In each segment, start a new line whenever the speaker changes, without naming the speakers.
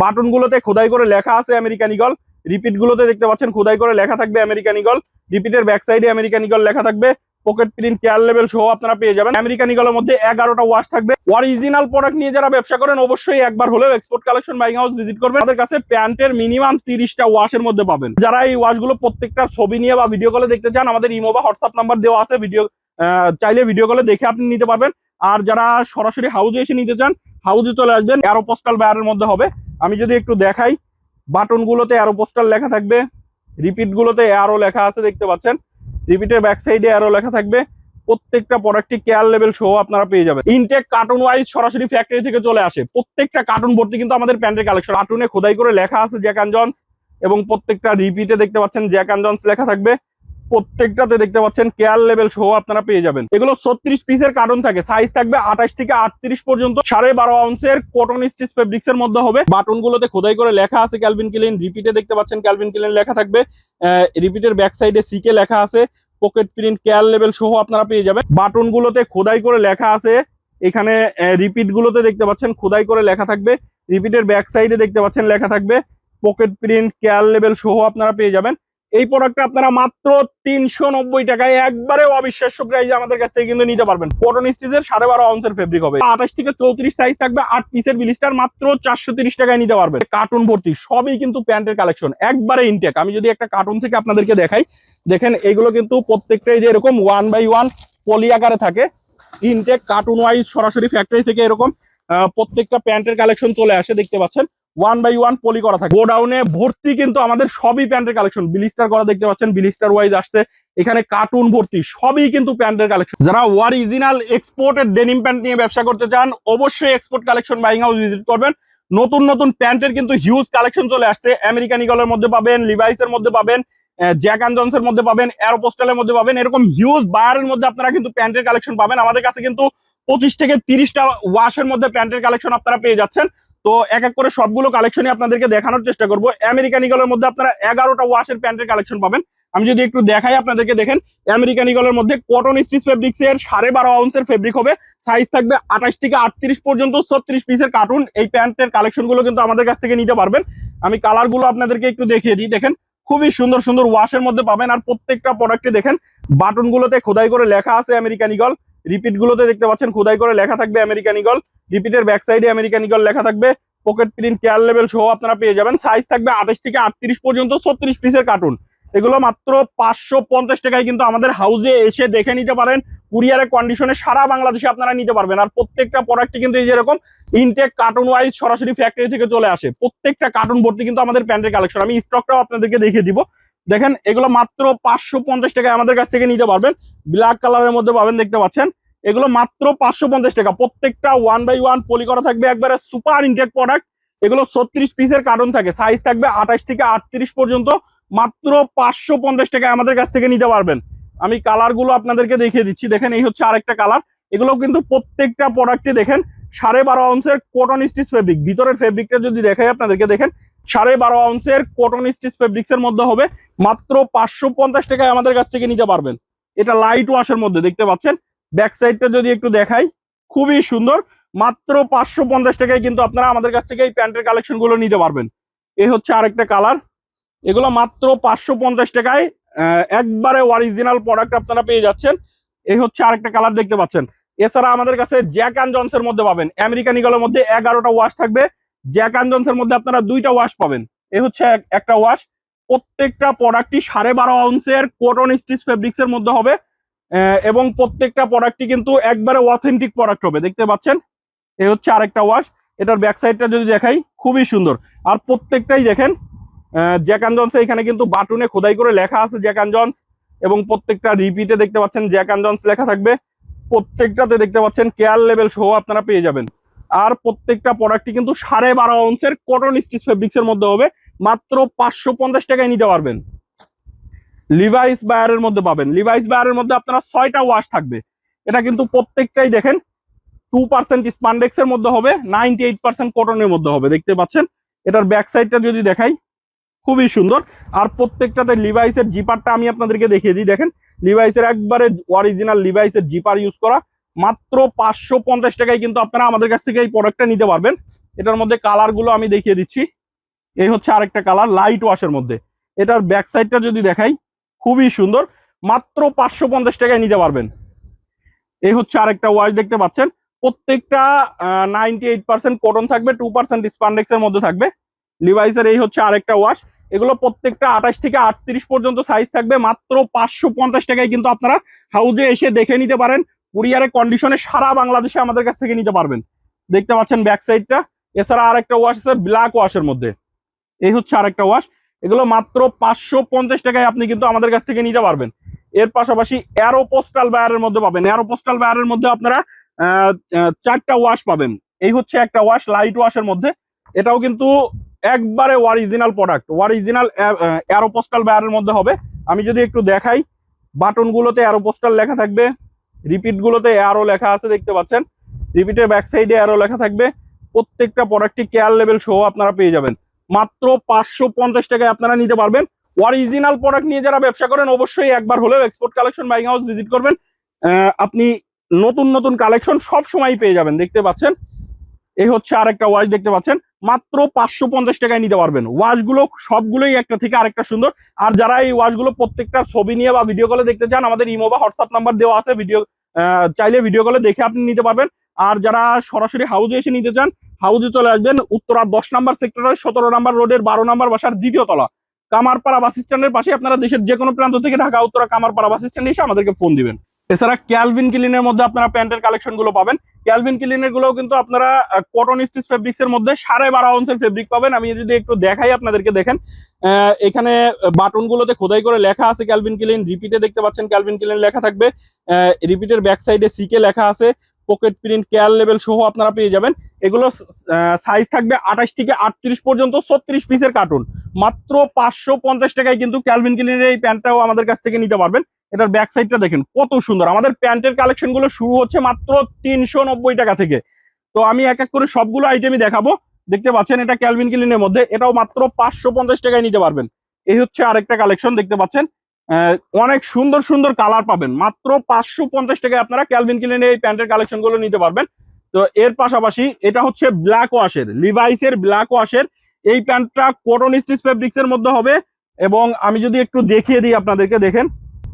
Button গুলোতে খোদাই করে লেখা আছে আমেরিকান ঈগল। রিপিট গুলোতে দেখতে পাচ্ছেন খোদাই করে লেখা থাকবে আমেরিকান ঈগল। রিপিটের ব্যাক সাইডে আমেরিকান ঈগল লেখা থাকবে। পকেট প্রিন্ট কেয়ার লেভেল সহ আপনারা পেয়ে যাবেন। আমেরিকান ঈগলের মধ্যে 11টা ওয়াশ থাকবে। অরিজিনাল প্রোডাক্ট নিয়ে যারা ব্যবসা করেন অবশ্যই একবার হলেও export collection buying house visit করবেন। আমাদের কাছে প্যান্টের মিনিমাম 30টা ওয়াশের মধ্যে পাবেন। যারা এই ওয়াশগুলো প্রত্যেকটার ছবি নিয়ে বা ভিডিও কলে দেখতে চান, আমাদের ইমো বা হোয়াটসঅ্যাপ নাম্বার দেওয়া আছে, চাইলে ভিডিও কলে দেখে আপনি নিতে পারবেন। আর যারা সরাসরি হাউজে এসে নিতে চান, হাউজে চলে আসবেন। অ্যারোপোস্টাল ব্যারের মধ্যে হবে। আমি যদি একটু দেখাই, বাটন গুলোতে অ্যারোপোস্টাল লেখা থাকবে, রিপিট গুলোতে অ্যারো লেখা আছে দেখতে পাচ্ছেন, রিপিটের ব্যাক সাইডে অ্যারো লেখা থাকবে। প্রত্যেকটা প্রোডাক্টটি কেয়ার লেভেল সহ আপনারা পেয়ে যাবেন। ইনটেক কার্টুন ওয়াইজ সরাসরি ফ্যাক্টরি থেকে চলে আসে। প্রত্যেকটা কার্টুন ভর্তি কিন্তু আমাদের প্যান্টের কালেকশন। কার্টুনে খোদাই করে লেখা আছে জ্যাক অ্যান্ড জন্স, এবং প্রত্যেকটা রিপিটে দেখতে পাচ্ছেন জ্যাক অ্যান্ড জন্স লেখা থাকবে। প্রত্যেকটাতে দেখতে পাচ্ছেন কেয়ার লেভেল সহ আপনারা পেয়ে যাবেন। এগুলো 36 পিসের কার্টন থাকে, সাইজ থাকবে 28 থেকে 38 পর্যন্ত। 12.5 আউন্সের কটন স্টিচ ফেব্রিক্স এর মধ্যে হবে। বাটন গুলোতে খোদাই করে লেখা আছে ক্যালভিন ক্লিন। রিপিটে দেখতে পাচ্ছেন ক্যালভিন ক্লিন লেখা থাকবে। রিপিটের ব্যাক সাইডে সিকে লেখা আছে। পকেট প্রিন্ট কেয়ার লেভেল সহ আপনারা পেয়ে যাবেন। বাটন গুলোতে খোদাই করে লেখা আছে। এখানে রিপিট গুলোতে দেখতে পাচ্ছেন খোদাই করে লেখা থাকবে। রিপিটের ব্যাক সাইডে দেখতে পাচ্ছেন লেখা থাকবে। পকেট প্রিন্ট কেয়ার লেভেল সহ আপনারা পেয়ে যাবেন। এই প্রোডাক্টটা আপনারা মাত্র 390 টাকায় একবারে অবিশ্বাস্য প্রাইসে আমাদের কাছ থেকে কিন্তু নিতে পারবেন। কটন স্টিচের 12.5 আউন্সের ফেব্রিক হবে। 28 থেকে 34 সাইজ থাকবে। 8 পিসের বিলিস্টার মাত্র 430 টাকায় নিতে পারবেন। কার্টুন ভর্তি সবই কিন্তু প্যান্টের কালেকশন, একবারে ইনটেক। আমি যদি একটা কার্টুন থেকে আপনাদেরকে দেখাই, দেখেন এগুলো কিন্তু প্রত্যেকটাই যে এরকম 1/1 পলি আকারে থাকে। ইনটেক কার্টুন ওয়াইজ সরাসরি ফ্যাক্টরি থেকে এরকম প্রত্যেকটা প্যান্টের কালেকশন চলে আসে। দেখতে পাচ্ছেন 1/1 পলি করা থাকে। গোডাউনে ভর্তি কিন্তু আমাদের সবই প্যান্টের কালেকশন। বিলিস্টার করা দেখতে পাচ্ছেন, বিলিস্টার ওয়াইজ আসছে। এখানে কার্টুন ভর্তি সবই কিন্তু প্যান্টের কালেকশন। যারা অরিজিনাল এক্সপোর্টেড ডেনিম প্যান্ট নিয়ে ব্যবসা করতে চান অবশ্যই export collection buying house visit করবেন। নতুন নতুন প্যান্টের কিন্তু হিউজ কালেকশন চলে আসছে। আমেরিকান ঈগলের মধ্যে পাবেন, লিভাইসের মধ্যে পাবেন, জ্যাক অ্যান্ড জনসের মধ্যে পাবেন, অ্যারোপোস্টালের মধ্যে পাবেন। এরকম হিউজ বায়ারের মধ্যে আপনারা কিন্তু প্যান্টের কালেকশন পাবেন। আমাদের কাছে কিন্তু 25 থেকে 30টা ওয়াশের মধ্যে প্যান্টের কালেকশন আপনারা পেয়ে যাচ্ছেন। তো এক এক করে সবগুলো কালেকশনই আপনাদেরকে দেখানোর চেষ্টা করবো। আমেরিকান ঈগলের মধ্যে আপনারা 11টা ওয়াশের প্যান্টের কালেকশন পাবেন। আমি যদি একটু দেখাই আপনাদেরকে, দেখেন আমেরিকান ঈগলের মধ্যে কটন স্টিচ ফেব্রিক্স এর 12.5 আউন্সের ফেব্রিক হবে। সাইজ থাকবে 28 থেকে 38 পর্যন্ত। 36 পিসের কার্টুন এই প্যান্টের কালেকশন গুলো কিন্তু আমাদের কাছ থেকে নিতে পারবেন। আমি কালার গুলো আপনাদেরকে একটু দেখিয়ে দিই। দেখেন খুবই সুন্দর সুন্দর ওয়াশের মধ্যে পাবেন। আর প্রত্যেকটা প্রোডাক্টে দেখেন বাটন গুলোতে খোদাই করে লেখা আছে আমেরিকান ঈগল। রিপিট গুলোতে দেখতে পাচ্ছেন খোদাই করে লেখা থাকবে আমেরিকান ঈগল। রিপিটের ব্যাক সাইডে আমেরিকান ঈগল লেখা থাকবে। পকেট প্রিন্ট কেয়ার লেভেল সহ আপনারা পেয়ে যাবেন। সাইজ থাকবে 28 থেকে 38 পর্যন্ত। 36 পিসের কার্টুন। এগুলো মাত্র 550 টাকায় কিন্তু আমাদের হাউজে এসে দেখে নিতে পারেন। কুরিয়ারের কন্ডিশনে সারা বাংলাদেশে আপনারা নিতে পারবেন। আর প্রত্যেকটা প্রোডাক্টই কিন্তু এই যেরকম ইনটেক কার্টুন ওয়াইজ সরাসরি ফ্যাক্টরি থেকে চলে আসে। প্রত্যেকটা কার্টুন ভর্তি কিন্তু আমাদের প্যান্টের কালেকশন। আমি স্টকটাও আপনাদেরকে দেখিয়ে দিব। দেখেন এগুলো মাত্র 550 টাকায় আমাদের কাছ থেকে নিতে পারবেন। ব্ল্যাক কালারের মধ্যে পাবেন, দেখতে পাচ্ছেন। এগুলো মাত্র 550 টাকা। প্রত্যেকটা 1/1 পলি করা থাকবে, একবারে সুপার ইনটেক প্রোডাক্ট। এগুলো 36 পিসের কার্টন থাকে। সাইজ থাকবে 28 থেকে 38 পর্যন্ত। মাত্র 550 টাকায় আমাদের কাছ থেকে নিতে পারবেন। আমি কালার গুলো আপনাদেরকে দেখিয়ে দিচ্ছি। দেখেন এই হচ্ছে আরেকটা কালার। এগুলো কিন্তু প্রত্যেকটা প্রোডাক্টে দেখেন 12.5 আউন্সের কটন স্টিচ ফেব্রিক। ভিতরের ফেব্রিকটা যদি দেখাই আপনাদেরকে, দেখেন 12.5 আউন্সের কটন স্টিচ ফেব্রিক্স এর মধ্যে হবে। মাত্র 550 টাকায় আমাদের কাছ থেকে নিতে পারবেন। এটা লাইট ওয়াশের মধ্যে দেখতে পাচ্ছেন। ব্যাক সাইডটা যদি একটু দেখাই, খুবই সুন্দর। মাত্র 550 টাকায় কিন্তু আপনারা আমাদের কাছ থেকে এই প্যান্টের কালেকশন গুলো নিতে পারবেন। এই হচ্ছে আরেকটা কালার। এগুলো মাত্র 550 টাকায় একবারে অরিজিনাল প্রোডাক্ট আপনারা পেয়ে যাচ্ছেন। এই হচ্ছে আরেকটা কালার দেখতে পাচ্ছেন। এছাড়া আমাদের কাছে জ্যাক অ্যান্ড জনসের মধ্যে পাবেন। আমেরিকান ঈগলের মধ্যে 11টা ওয়াশ থাকবে। জ্যাক অ্যান্ড জনসের মধ্যে আপনারা 2টা ওয়াশ পাবেন। এই হচ্ছে একটা ওয়াশ। প্রত্যেকটা প্রোডাক্টই 12.5 আউন্সের কটন স্টিচ ফেব্রিক্স এর মধ্যে হবে। এবং প্রত্যেকটা প্রোডাক্টই কিন্তু একবারে অথেন্টিক প্রোডাক্ট হবে, দেখতে পাচ্ছেন। এই হচ্ছে আরেকটা ওয়াশ। এটার ব্যাক সাইডটা যদি দেখাই, খুবই সুন্দর। আর প্রত্যেকটাই দেখেন জ্যাক অ্যান্ড জনস। এখানে কিন্তু বাটনে খোদাই করে লেখা আছে জ্যাক অ্যান্ড জনস, এবং প্রত্যেকটা রিপিটে দেখতে পাচ্ছেন জ্যাক অ্যান্ড জনস লেখা থাকবে। প্রত্যেকটাতে দেখতে পাচ্ছেন কেয়ার লেভেল সহ আপনারা পেয়ে যাবেন। আর প্রত্যেকটা প্রোডাক্টই কিন্তু 12.5 আউন্সের কটন স্টিচ ফেব্রিক্স এর মধ্যে হবে। মাত্র 550 টাকায় নিতে পারবেন। লিভাইস বায়ারের মধ্যে পাবেন। লিভাইস বায়ারের মধ্যে আপনারা 6টা ওয়াশ থাকবে। এটা কিন্তু প্রত্যেকটাই দেখেন 2% স্পান্ডেক্স এর মধ্যে হবে, 98% কটনের মধ্যে হবে, দেখতে পাচ্ছেন। এটার ব্যাক সাইডটা যদি দেখাই, খুবই সুন্দর। আর প্রত্যেকটাতে লিভাইসের জিপারটা আমি আপনাদেরকে দেখিয়ে দিই। দেখেন লিভাইসের একবারে অরিজিনাল লিভাইসের জিপার ইউজ করা। মাত্র 550 টাকায় কিন্তু আপনারা আমাদের কাছ থেকে এই প্রোডাক্টটা নিতে পারবেন। এটার মধ্যে কালার গুলো আমি দেখিয়ে দিচ্ছি। এই হচ্ছে আরেকটা কালার লাইট ওয়াশের মধ্যে। এটার ব্যাক সাইডটা যদি দেখাই, খুবই সুন্দর, মাত্র 550 টাকায় নিতে পারবেন। এই হচ্ছে আরেকটা ওয়াশ দেখতে পাচ্ছেন, প্রত্যেকটা 98% কটন থাকবে, 2% স্পান্ডেক্সের মধ্যে থাকবে। লিভাইসের এই হচ্ছে আরেকটা ওয়াশ, এগুলো প্রত্যেকটা 28 থেকে 38 পর্যন্ত সাইজ থাকবে। মাত্র 550 টাকায় কিন্তু আপনারা হাউজে এসে দেখে নিতে পারেন। কুরিয়ারের কন্ডিশনে সারা বাংলাদেশে আমাদের কাছ থেকে নিতে পারবেন। দেখতে পাচ্ছেন ব্যাক সাইডটা। এছাড়া আরেকটা ওয়াশ আছে ব্ল্যাক ওয়াশের মধ্যে। এই হচ্ছে আরেকটা ওয়াশ, এগুলো মাত্র 550 টাকায় আপনি কিন্তু আমাদের কাছ থেকে নিতে পারবেন। এর পাশাপাশি অ্যারো পোস্টাল বায়ারের মধ্যে পাবেন। অ্যারো পোস্টাল বায়ারের মধ্যে আপনারা 4টা ওয়াশ পাবেন। এই হচ্ছে একটা ওয়াশ লাইট ওয়াশের মধ্যে, এটাও কিন্তু একবারে original product, original Aeropostale বায়ারের মধ্যে হবে। আমি যদি একটু দেখাই, বাটন গুলোতে অ্যারো পোস্টাল লেখা থাকবে, রিপিট গুলোতে অ্যারো লেখা আছে দেখতে পাচ্ছেন, রিপিটের ব্যাক সাইডে অ্যারো লেখা থাকবে। প্রত্যেকটা প্রোডাক্টই কেয়ার লেভেল সহ আপনারা পেয়ে যাবেন। মাত্র 550 টাকায় আপনারা নিতে পারবেন। অরিজিনাল প্রোডাক্ট নিয়ে যারা ব্যবসা করেন অবশ্যই একবার হলেও export collection buying house visit করবেন। আপনি নতুন নতুন কালেকশন সব সময় পেয়ে যাবেন। দেখতে পাচ্ছেন এই হচ্ছে আরেকটা ওয়াশ দেখতে পাচ্ছেন, মাত্র 550 টাকায় নিতে পারবেন। ওয়াশগুলো সবগুলোই একটা থেকে আরেকটা সুন্দর। আর যারা এই ওয়াশগুলো প্রত্যেকটা ছবি নিয়ে বা ভিডিও কলে দেখতে চান, আমাদের ইমো বা হোয়াটসঅ্যাপ নাম্বার দেওয়া আছে, ভিডিও চাইলে ভিডিও কলে দেখে আপনি নিতে পারবেন। আর যারা সরাসরি হাউজে এসে নিতে চান, হাউজে চলে আসবেন উত্তরা 10 নম্বর সেক্টরের 17 নম্বর রোডের 12 নম্বর বাসার দ্বিতীয় তলা কামারপাড়া বাস স্ট্যান্ডের পাশে। আপনারা দেশের যে কোনো প্রান্ত থেকে ঢাকা উত্তরা কামারপাড়া বাস স্ট্যান্ডে এসে আমাদেরকে ফোন দিবেন। এছাড়া ক্যালভিন ক্লিনের মধ্যে আপনারা প্যান্টের কালেকশন গুলো পাবেন। ক্যালভিন ক্লিনের গুলো কিন্তু আপনারা কটন স্টিচ ফেব্রিক্স এর মধ্যে 12.5 আউন্সের ফেব্রিক পাবেন। আমি যদি একটু দেখাই আপনাদেরকে, দেখেন এখানে বাটন গুলোতে খোদাই করে লেখা আছে ক্যালভিন ক্লিন। রিপিটে দেখতে পাচ্ছেন ক্যালভিন ক্লিন লেখা থাকবে, রিপিটের ব্যাক সাইডে সিকে লেখা আছে, পকেট প্রিন্ট কেয়ার লেভেল সহ আপনারা পেয়ে যাবেন। এগুলো সাইজ থাকবে 28 থেকে 38 পর্যন্ত, 36 পিসের কার্টুন। মাত্র 550 টাকায় কিন্তু ক্যালভিন ক্লিনের এই প্যান্টটাও আমাদের কাছ থেকে নিতে পারবেন। এটার ব্যাক সাইডটা দেখেন কত সুন্দর। আমাদের প্যান্টের কালেকশন গুলো শুরু হচ্ছে মাত্র 390 টাকা থেকে। তো আমি এক এক করে সবগুলো আইটেমই দেখাবো। দেখতে পাচ্ছেন এটা ক্যালভিন ক্লিনের মধ্যে, এটাও মাত্র 550 টাকায় নিতে পারবেন। এই হচ্ছে আরেকটা কালেকশন দেখতে পাচ্ছেন, অনেক সুন্দর সুন্দর কালার পাবেন। মাত্র 550 টাকায় আপনারা ক্যালভিন ক্লিনের এই প্যান্টের কালেকশন গুলো নিতে পারবেন। তো এর পাশাপাশি এটা হচ্ছে ব্ল্যাক ওয়াশের, লিভাইসের ব্ল্যাক ওয়াশের এই প্যান্টটা কটন স্টিচ ফেব্রিক্স এর মধ্যে হবে। এবং আমি যদি একটু দেখিয়ে দিই আপনাদেরকে, দেখেন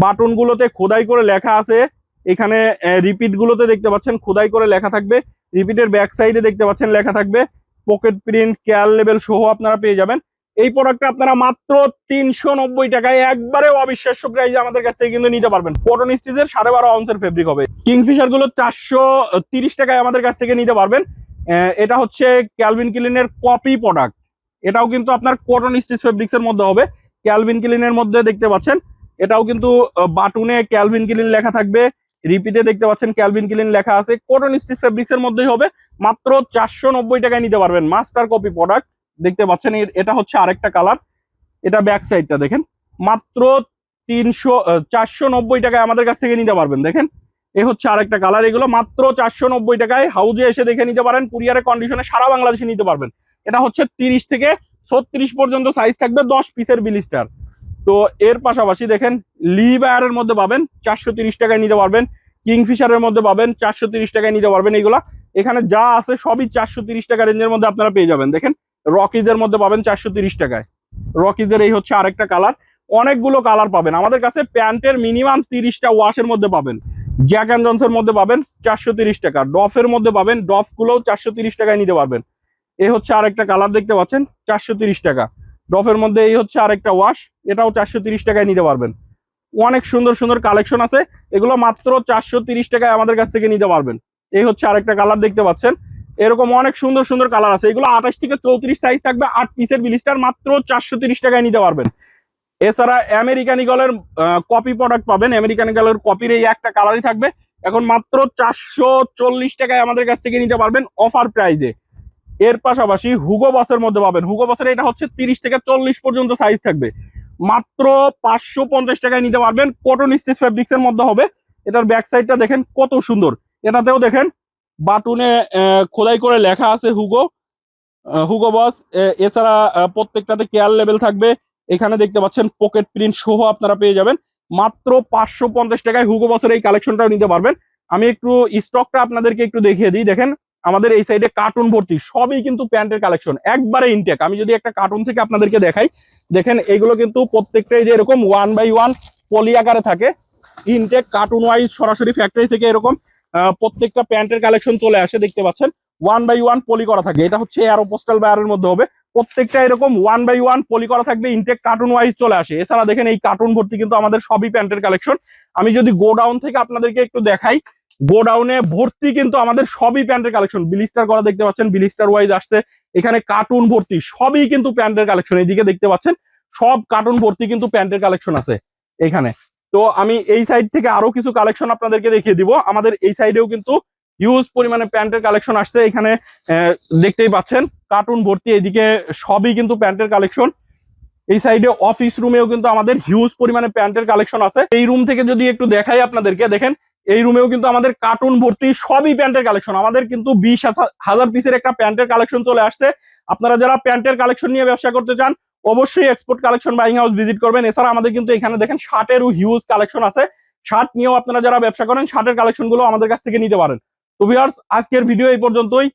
বাটন গুলোতে খোদাই করে লেখা আছে, এখানে রিপিট গুলোতে দেখতে পাচ্ছেন খোদাই করে লেখা থাকবে, রিপিটের ব্যাক সাইডে দেখতে পাচ্ছেন লেখা থাকবে, পকেট প্রিন্ট কেয়ার লেভেল সহ আপনারা পেয়ে যাবেন। এই প্রোডাক্টটা আপনারা মাত্র 390 টাকায় একবারে অবিশ্বাস্য প্রাইসে আমাদের কাছ থেকে কিন্তু নিতে পারবেন। কটন স্টিচের 12.5 আউন্সের ফেব্রিক হবে। কিংফিশার গুলো 430 টাকায় আমাদের কাছ থেকে নিতে পারবেন। এটা হচ্ছে ক্যালভিন ক্লিনের কপি প্রোডাক্ট, এটাও কিন্তু আপনার কটন স্টিচ ফেব্রিক্স এর মধ্যে হবে। ক্যালভিন ক্লিনের মধ্যে দেখতে পাচ্ছেন এটাও কিন্তু বাটুনে ক্যালভিন ক্লিন লেখা থাকবে, রিপিটে দেখতে পাচ্ছেন ক্যালভিন ক্লিন লেখা আছে, কটন স্টিচ ফেব্রিক্স এর মধ্যেই হবে। মাত্র 490 টাকায় নিতে পারবেন। মাস্টার কপি প্রোডাক্ট দেখতে পাচ্ছেন। এটা হচ্ছে আরেকটা কালার, এটা ব্যাক সাইডটা দেখেন, মাত্র 490 টাকায় আমাদের কাছ থেকে নিতে পারবেন। দেখেন এই হচ্ছে আরেকটা কালার, এগুলো মাত্র 490 টাকায় হাউজে এসে দেখে নিতে পারেন। কুরিয়ারের কন্ডিশনে সারা বাংলাদেশে নিতে পারবেন। এটা হচ্ছে 30 থেকে 36 পর্যন্ত সাইজ থাকবে, 10 পিসের বিলিস্টার। তো এর পাশাপাশি দেখেন লি বায়ারের মধ্যে পাবেন 430 টাকায় নিতে পারবেন। কিংফিশারের মধ্যে পাবেন 430 টাকায় নিতে পারবেন। এইগুলা এখানে যা আছে সবই 430 টাকা রেঞ্জের মধ্যে আপনারা পেয়ে যাবেন। দেখেন রকিজের মধ্যে পাবেন 430 টাকায়। রকিজের এই হচ্ছে আরেকটা কালার, অনেকগুলো কালার পাবেন আমাদের কাছে। প্যান্টের মিনিমাম 30টা ওয়াশের মধ্যে পাবেন। জ্যাক অ্যান্ড জনসের মধ্যে পাবেন 430 টাকা, ডফের মধ্যে পাবেন, ডফ গুলোও 430 টাকায় নিতে পারবেন। এই হচ্ছে আরেকটা কালার দেখতে পাচ্ছেন 430 টাকা। ডফের মধ্যে এই হচ্ছে আরেকটা ওয়াশ, এটাও 430 টাকায় নিতে পারবেন। অনেক সুন্দর সুন্দর কালেকশন আছে, এগুলো মাত্র 430 টাকায় আমাদের কাছ থেকে নিতে পারবেন। এই হচ্ছে আরেকটা কালার দেখতে পাচ্ছেন, এরকম অনেক সুন্দর সুন্দর কালার আছে। এগুলো 28 থেকে 34 সাইজ থাকবে, 8 পিসের বিলিস্টার, মাত্র 430 টাকায় নিতে পারবেন। এছাড়া আমেরিকান ইগলের কপি প্রোডাক্ট পাবেন। আমেরিকান ইগলের কপির এই একটা কালারই থাকবে, এখন মাত্র 440 টাকায় আমাদের কাছ থেকে নিতে পারবেন অফার প্রাইজে। এর পাশাপাশি হুগো বসের মধ্যে পাবেন। হুগো বসের এটা হচ্ছে 30 থেকে 40 পর্যন্ত সাইজ থাকবে, মাত্র 550 টাকায় নিতে পারবেন। কটন স্টিচ ফেব্রিক্স এর মধ্যে হবে। এটার ব্যাক সাইডটা দেখেন কত সুন্দর, এটাতেও দেখেন বাটুনে খোদাই করে লেখা আছে হুগো, হুগো বস। এছাড়া প্রত্যেকটাতে কেয়ার লেভেল থাকবে। এখানে দেখতে পাচ্ছেন পকেট প্রিন্ট সহ আপনারা পেয়ে যাবেন। মাত্র 550 টাকায় হুগো বসের এই কালেকশনটাও নিতে পারবেন। আমি একটু স্টকটা আপনাদেরকে একটু দেখিয়ে দিই। দেখেন আমাদের এই সাইডে কার্টুন ভর্তি, সবই কিন্তু প্যান্টের কালেকশন, একবারে ইনটেক। আমি যদি একটা কার্টুন থেকে আপনাদেরকে দেখাই, দেখেন এইগুলো কিন্তু প্রত্যেকটাই যে এরকম 1/1 পলি আকারে থাকে, ইনটেক কার্টুন ওয়াইজ সরাসরি ফ্যাক্টরি থেকে এরকম প্রত্যেকটা প্যান্টের কালেকশন চলে আসে, দেখতে পাচ্ছেন 1/1 পলি করা থাকে। এটা হচ্ছে এরোপোস্টাল বায়ারের মধ্যে হবে, প্রত্যেকটা এরকম 1/1 পলি করা থাকবে, ইনটেক কার্টুন ওয়াইজ চলে আসে। এছাড়া দেখেন এই কার্টুন ভর্তি কিন্তু আমাদের সবই প্যান্টের কালেকশন। আমি যদি গোডাউন থেকে আপনাদেরকে একটু দেখাই, গোডাউনে ভর্তি কিন্তু আমাদের সবই প্যান্টের কালেকশন, বিলিস্টার করা দেখতে পাচ্ছেন, বিলিস্টার ওয়াইজ আসছে। এখানে কার্টুন ভর্তি সবই কিন্তু প্যান্টের কালেকশন, এইদিকে দেখতে পাচ্ছেন সব কার্টুন ভর্তি কিন্তু প্যান্টের কালেকশন আছে এখানে। তো আমি এই সাইড থেকে আরো কিছু কালেকশন আপনাদেরকে দেখিয়ে দিব। আমাদের এই সাইডেও কিন্তু হিউজ পরিমাণে প্যান্টের কালেকশন আসছে, এখানে দেখতেই পাচ্ছেন কার্টুন ভর্তি, এইদিকে সবই কিন্তু প্যান্টের কালেকশন। এই সাইডে অফিস রুমেও কিন্তু আমাদের হিউজ পরিমাণে প্যান্টের কালেকশন আছে। এই রুম থেকে যদি একটু দেখাই আপনাদেরকে, দেখেন এই রুমেও কিন্তু আমাদের কার্টুন ভর্তি সবই প্যান্টের কালেকশন। আমাদের কিন্তু 20,000 পিসের একটা প্যান্টের কালেকশন চলে আসছে। আপনারা যারা প্যান্টের কালেকশন নিয়ে ব্যবসা করতে চান অবশ্যই export collection buying house visit করবেন। এছাড়া আমাদের কিন্তু এখানে দেখেন শার্টেরও হিউজ কালেকশন আছে, শার্ট নিয়েও আপনারা যারা ব্যবসা করেন শার্টের কালেকশন গুলো আমাদের কাছ থেকে নিতে পারেন। তো ভিউয়ার্স, আজকের ভিডিও এই পর্যন্তই।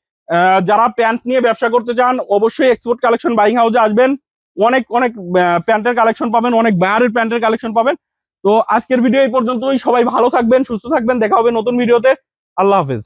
যারা প্যান্ট নিয়ে ব্যবসা করতে চান অবশ্যই এক্সপোর্ট কালেকশন বাইং হাউসে আসবেন, অনেক অনেক প্যান্টের কালেকশন পাবেন, অনেক বায়ারের প্যান্টের কালেকশন পাবেন। তো আজকের ভিডিও এই পর্যন্তই, সবাই ভালো থাকবেন, সুস্থ থাকবেন, দেখা হবে নতুন ভিডিওতে। আল্লাহ হাফেজ।